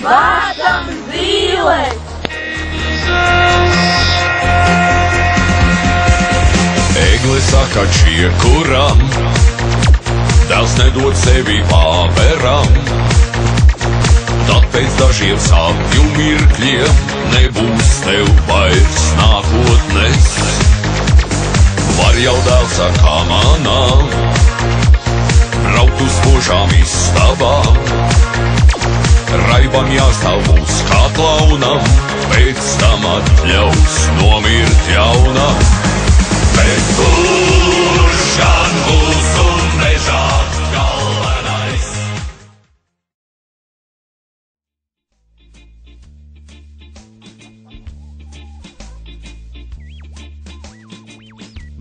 Bātam zīles! Egle saka čiekuram, tēls nedod sevi pāveram. Tad pēc dažiem sapņu mirkļiem nebūs tev vairs nākotnes. Var jau dēls ar kamanām braukt uz spožām istabām. Raibam jāstāv mūs kā klaunam, pēc tam atļaus nomirt jaunam. Bet kurš gan mūsu mežā galvenais?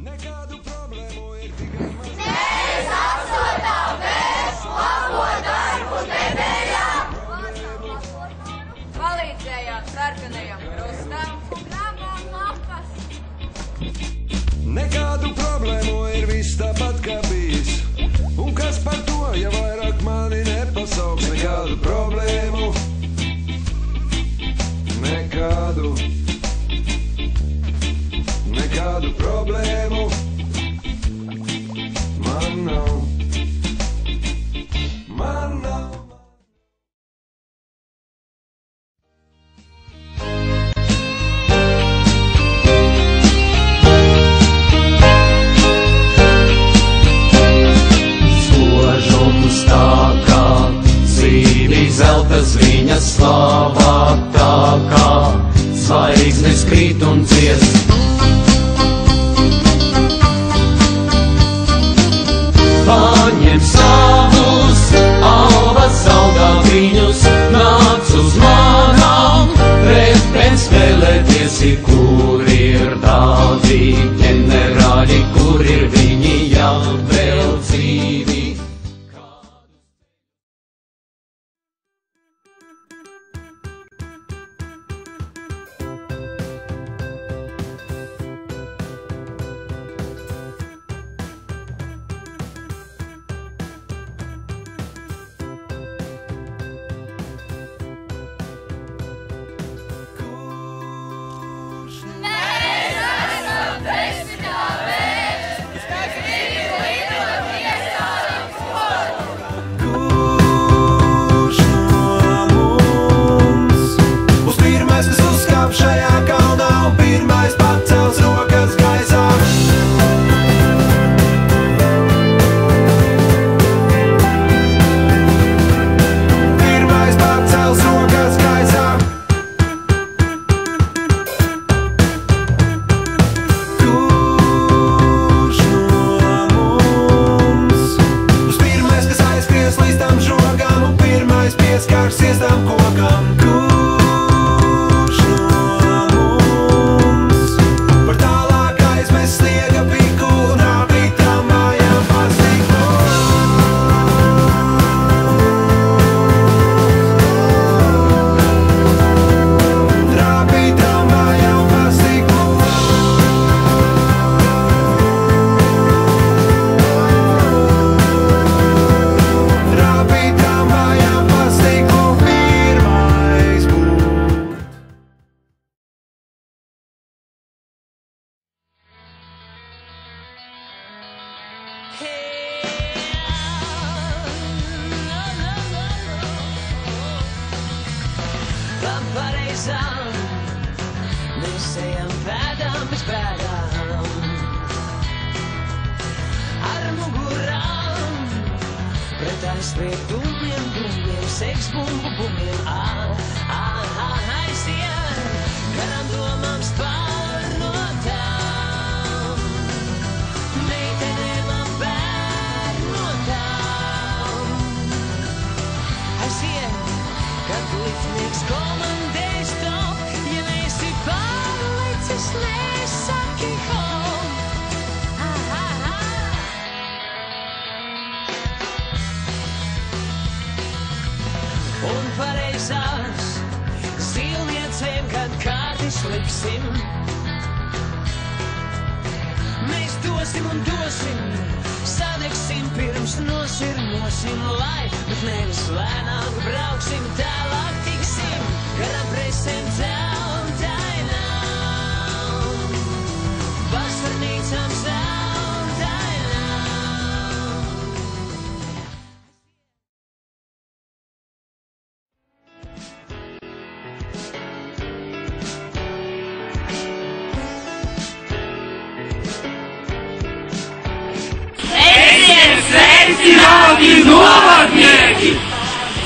Nekādu problēmu ir tikai maz. Mēs apsūtām pēc labo darbu nedēļām! Palīdzējām sarkanajam krustam, grābām lapas. Nekādu problēmu ir viss tāpat kā bijis. Un kas par to, ja vairāk mani nepasauks? Nekādu problēmu. Nekādu problēmu. Man nav. Zeltas viņas slāvā tā kā zvaigznes krīt un dziest. Paņem savus alvas saldātiņus, nāc uz manām, pretpēc spēlēties, kur ir tādi ģenerāļi, kur ir viņi jau vēl dzīvi. Mēs ejam pēdām bez pēdām, ar mugurām, pret aizspriedumiem, bumiem, seks bumbu bumiem. Aizien, garām domām spārnotām, meitenēm un bērnotām. Aizien, kad liftnieks komandēs top, ja neesi pārlicis, nesaki hom. Un pareizās zilniecēm, kad kārtis lipsim, mēs dosim un dosim, sadegsim pirms nosirmosim, lai, bet nevis lēnāk brauksim, tālāk tiksim. che rappresentăm Dainam, baznīcām savu Dainam. Esiet sveicināti, novadnieki!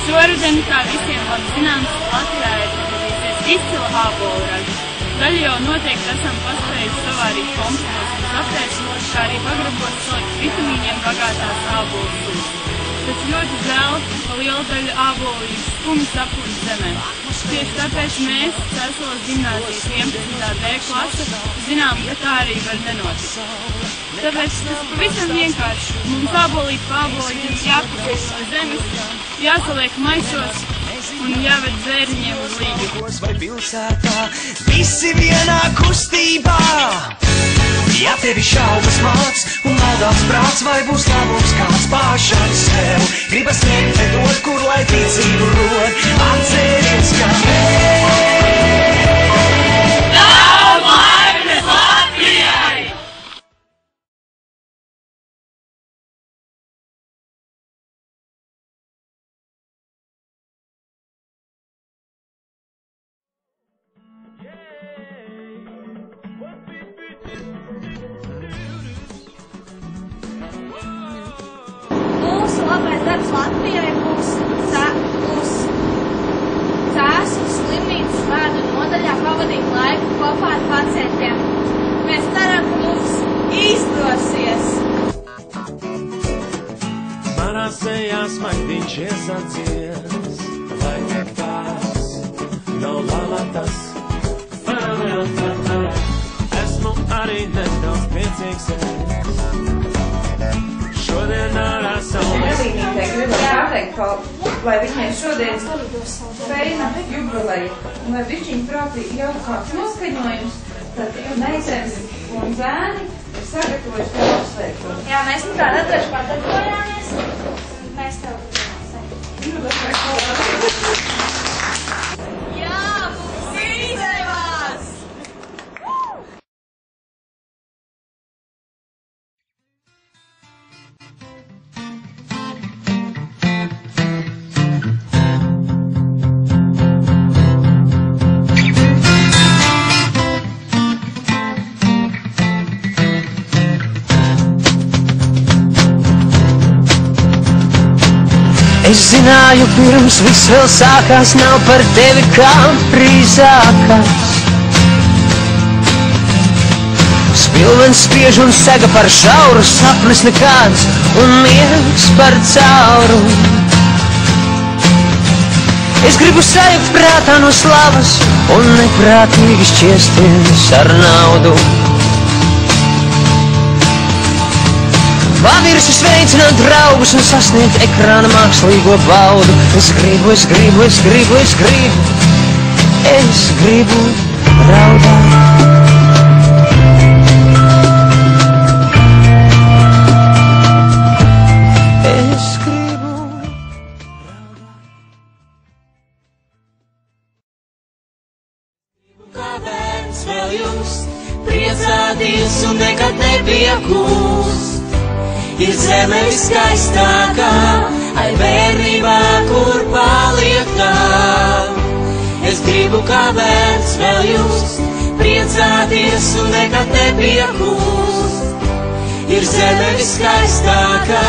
Šoruden, kā visiem labi zināms, Latvijā ir radīsies izcila ābolu raža. Daļu jau noteikti esam paspējuši savārīt kompotos un kafēs, kā arī pagrabot salikt vitamīniem bagātās ābolu sūtas. Taču ļoti žēl, ka liela daļa ābolu ir skumji sapūst zemē. Tieši tāpēc mēs, Cēsulas gimnāzijas 11. D klase, zinām, ka tā arī var nenotikt. Tāpēc tas pavisam vienkārši. Mums ābolīt pa ābolītim jāpakost no zemes, jāsaliek maisos un jāved bērniņiem uz līgu. Vai pilsētā, visi vienā kustībā. Ja tevi šaubas māc un maldās prāts, vai būs labums kāds pašam sev, gribas sniegt nedod, kur lai ticību rod, atceries, ka Nav vainas Latvijai! Mūsu labais darbs Latvijai būs Cēsu slimnīcas bērnu nodaļā pavadīt laiku kopā ar pacientiem. Mēs ceram, ka mums izdosies! Manā sejā smaidiņš iesacies, lai tās nav lalatas. Esmu arī nedaudz priecīgs. Šodien ārā saule. Elinītei gribam pateikt, lai viņai šodien feina jubileja, un lai bišķiņ prātī jau kāds noskaņojums, tad meitenes un zēni ir sagatavojuši tev apsveikumu. Jā, mēs tā nedroši pagatavojāmies. Mēs tev Jā, mums izdevās! Es zināju, pirms viss vēl sākās, nav par tevi kā prīzākās. Spilvens spiež un sega par šauru, sapnis nekāds un miegs par caurumu. Es gribu sajūt prātā no slavas un neprātīgi šķiesties ar naudu. Pavirši sveicināt draugus un sasniegt ekrāna mākslīgo baudu. Es gribu raudāt. Es gribu raudāt. Kā bērns vēl just, priecāties un nekad nepiekūst. Ir zeme viskaistākā, ai bērnībā, kur paliek tā. Es gribu kā bērns vēl just, priecāties un nekad nepiekūst. Ir zeme viskaistākā,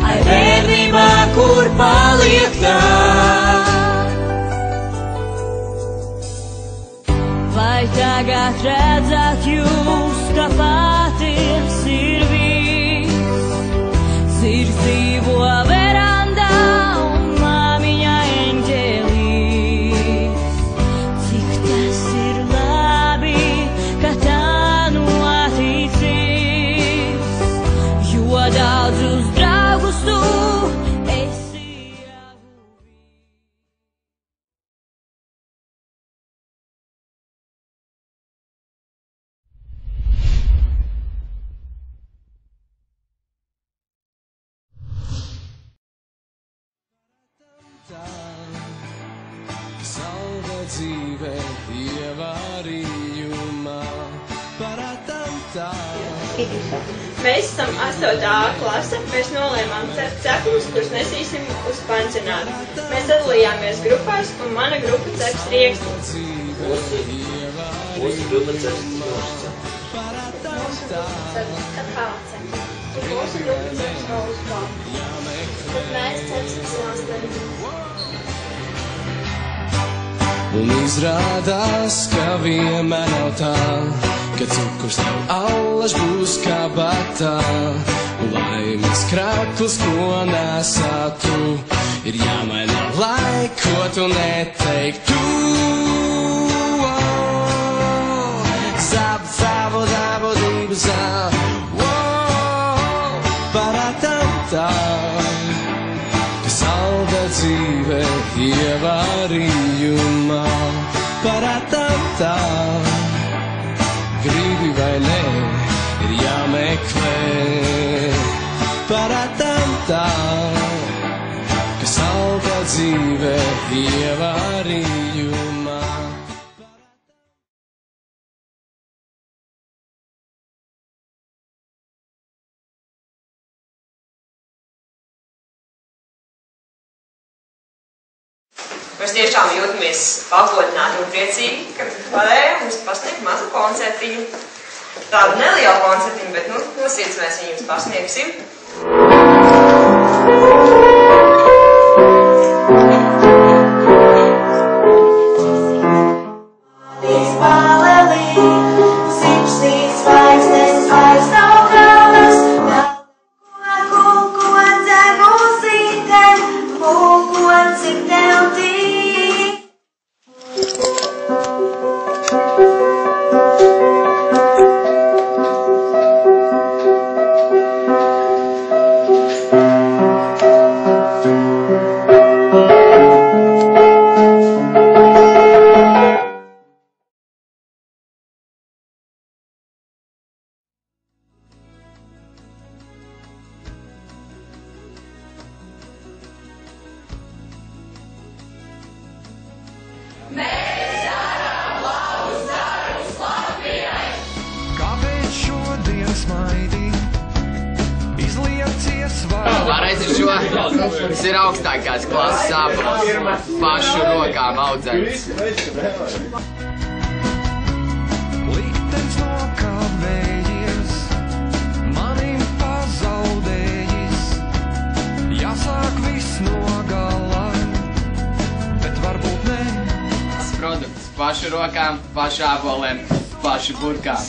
ai bērnībā, kur paliek tā. Vai tagad redzat jūs, ka patiesi ir ir dzīvo verandā un māmiņa eņģelīs. Cik tas ir labi, ka tā noticis, jo daudzus draugus tu esi apguvījis. Mēs esam 8. klase, mēs nolēmām cept cepumus, kurus nesīsim uz pansionātu. Mēs sadalījāmies grupās, un mana grupa ceps riekstus. Mūsu grupa ceps nošas. Mūsu grupa ceps kakāce. Mūsu grupa ceps rolas papu. Tad mēs cepsim slāsteni. Un izrādās, ka vienmēr nav tā, ka cukurs tev allaž būs kabatā. Laimes krakls, ko nesātu, ir jāmaina, lai ko tu neteiktu. Zābu, zābu, zābu, dību, zābu, paratam tā. Salda dzīve ievārījumā, paratam tā. Gribi vai nē, ir jāmeklē, paratam tā. Ka salda dzīve ievārījumā. Mēs tiešām jūtamies pagodināti un priecīgi, ka varējām mums pasniegt mazu koncertiņu. Tādu nelielu koncertiņu, bet no sirds mēs viņus pasniegsim. Tas ir augstākās klases sāpums, pašu rokām audzēts. Liktenis nokavējies, manim pazaudējis, jāsāk viss no galā, bet varbūt ne. Produkts pašu rokām, pašu āboliem, pašu burkām.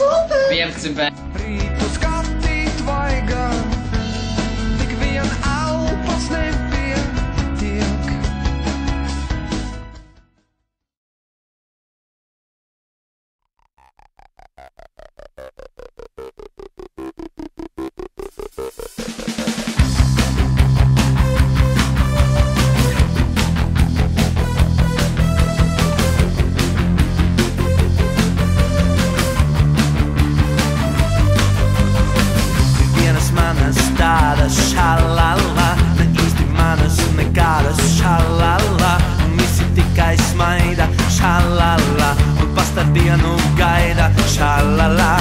15 bērni. Rītu skatīt vaigā, tik vien elpas nepietiek. Tādas šalala, ne īsti manas nekādas šalala. Un visi tikai smaida šalala, un pastardienu gaida šalala.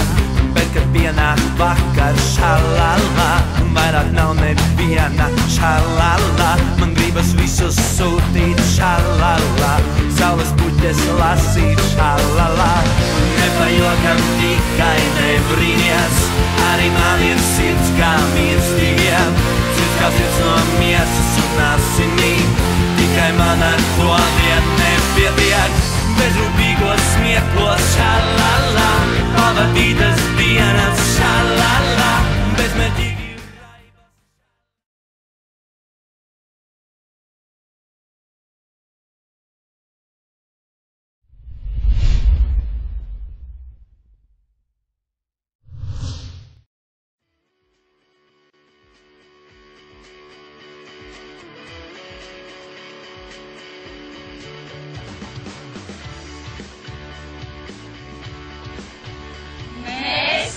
Bet, kad pienāk vakar šalala, un vairāk nav neviena šalala, man gribas visus sūtīt šalala, saules puķes lasīt šalala. Nepajokam tikai nebrīnies, arī man ir sirds kā mirstīgiem. Sirds kā sirds no miesas un asinīm, tikai man ar to vien nepietiek. Bezrūpīgos smieklos šalala, pavadītas dienas šalala, bezmērķīgi.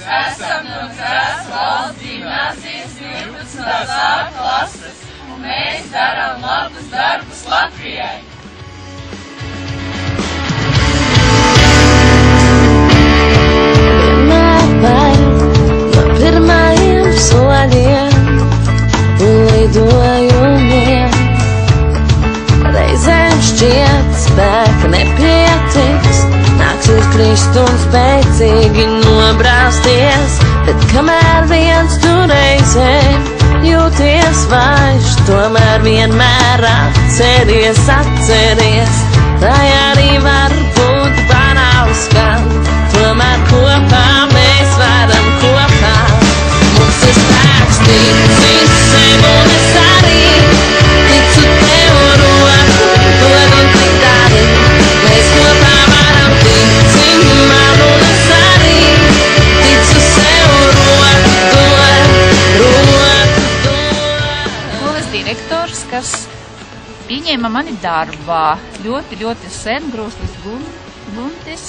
Esam no Cēlas valsts gimnāzijas 12. klases, un mēs darām labus darbus Latvijai. Vienmēr spēka nepietiks, nāksies krist un spēcīgi nobrāsties, bet kamēr viens tu reizē jūties vairs, tomēr vienmēr atceries, lai arī var būt banāls, ka tomēr kopā mēs varam kopā. Mums ir spēks, ticis sev un es arī ticu tev roku, dod un tik dari. Mēs kopā varam tici man un es arī ticu sev roku, skolas direktors, kas pieņēma mani darbā ļoti, ļoti sen, Grūslis Guntis.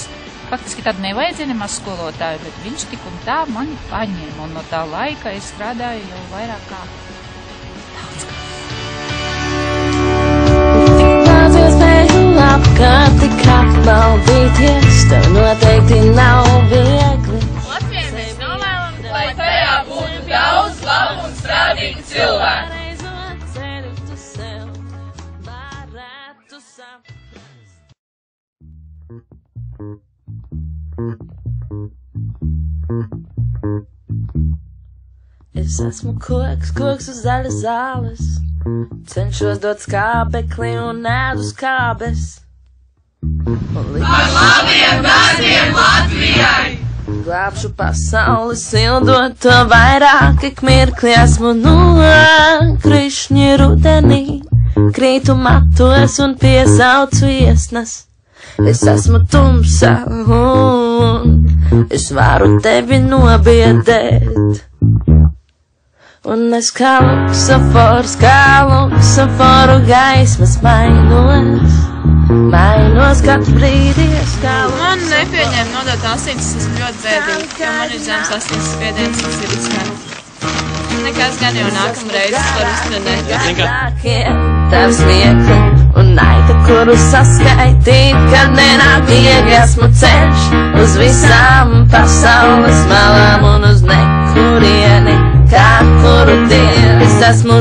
Faktiski tad nevajadzēja nemaz skolotāju, bet viņš tik un tā mani paņēma, un no tā laika es strādāju jau vairāk kā daudz kā. Tik daudz iespēju apkārt, tik apmaldīties, tev noteikti nav viegli. Latvijai mēs novēlam, lai tajā būtu daudz labu un strādīgu cilvēku. Es esmu koks, koks uz zaļas zāles, cenšos dot skābekli un ēdu skābes. Par labiem darbiem Latvijai! Glābšu pasauli, sildot to vairāk, ik mirkli esmu nokrišņi rudenī, krītu matos un piesaucu iesnas. Es esmu tumsa un es varu tevi nobiedēt. Un es kā luksaforu gaismas mainos katru brīdi. Man nepieņem nodot asins, esmu ļoti bēdīgi, jo man ir zems asins spiediens un sirdsmērs. Nekas gan jau nākamreiz var uztrenēt. Tav smiekli un naita, kuru saskaitīt, kad nenāk iegāsmu ceļš uz visām pasaules malām un uz nekurieni, kā kuru dienu. Es esmu